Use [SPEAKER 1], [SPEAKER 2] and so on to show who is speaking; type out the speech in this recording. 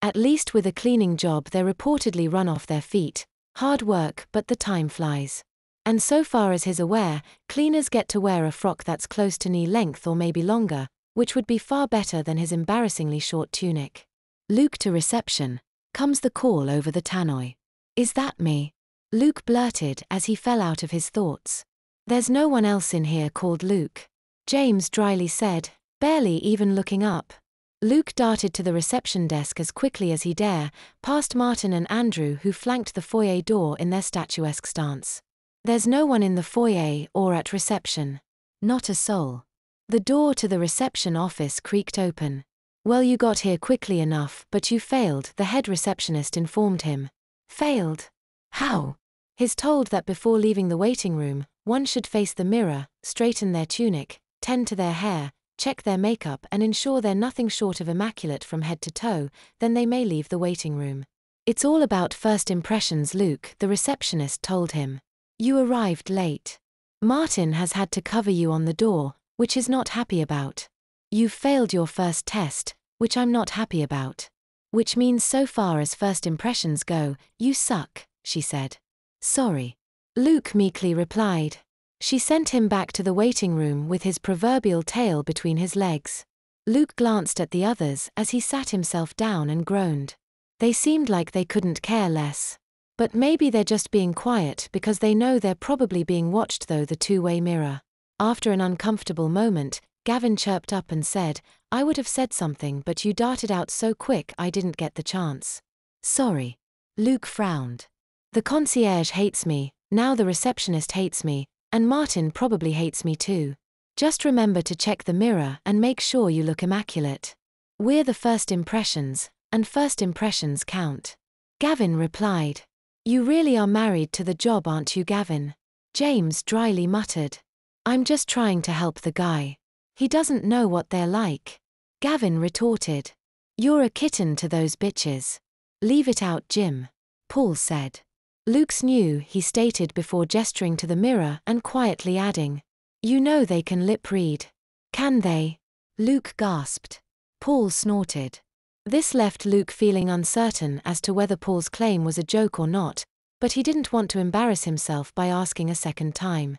[SPEAKER 1] At least with a cleaning job they're reportedly run off their feet. Hard work, but the time flies. And so far as he's aware, cleaners get to wear a frock that's close to knee length or maybe longer, which would be far better than his embarrassingly short tunic. Luke to reception. Comes the call over the tannoy. "Is that me?" Luke blurted as he fell out of his thoughts. "There's no one else in here called Luke," James dryly said, barely even looking up. Luke darted to the reception desk as quickly as he dare, past Martin and Andrew who flanked the foyer door in their statuesque stance. "There's no one in the foyer or at reception. Not a soul." The door to the reception office creaked open. "Well, you got here quickly enough, but you failed," the head receptionist informed him. "Failed? How?" He's told that before leaving the waiting room, one should face the mirror, straighten their tunic, tend to their hair, check their makeup and ensure they're nothing short of immaculate from head to toe, then they may leave the waiting room. "It's all about first impressions, Luke," the receptionist told him. "You arrived late. Martin has had to cover you on the door, which he's not happy about. You've failed your first test, which I'm not happy about. Which means so far as first impressions go, you suck," she said. "Sorry," Luke meekly replied. She sent him back to the waiting room with his proverbial tail between his legs. Luke glanced at the others as he sat himself down and groaned. They seemed like they couldn't care less. But maybe they're just being quiet because they know they're probably being watched through the two-way mirror. After an uncomfortable moment, Gavin chirped up and said, "I would have said something but you darted out so quick I didn't get the chance." "Sorry." Luke frowned. "The concierge hates me, now the receptionist hates me, and Martin probably hates me too. Just remember to check the mirror and make sure you look immaculate. We're the first impressions, and first impressions count." Gavin replied. "You really are married to the job, aren't you, Gavin?" James dryly muttered. "I'm just trying to help the guy. He doesn't know what they're like." Gavin retorted. "You're a kitten to those bitches. Leave it out, Jim," Paul said. Luke's new, he stated before gesturing to the mirror and quietly adding, "You know they can lip read." "Can they?" Luke gasped. Paul snorted. This left Luke feeling uncertain as to whether Paul's claim was a joke or not, but he didn't want to embarrass himself by asking a second time.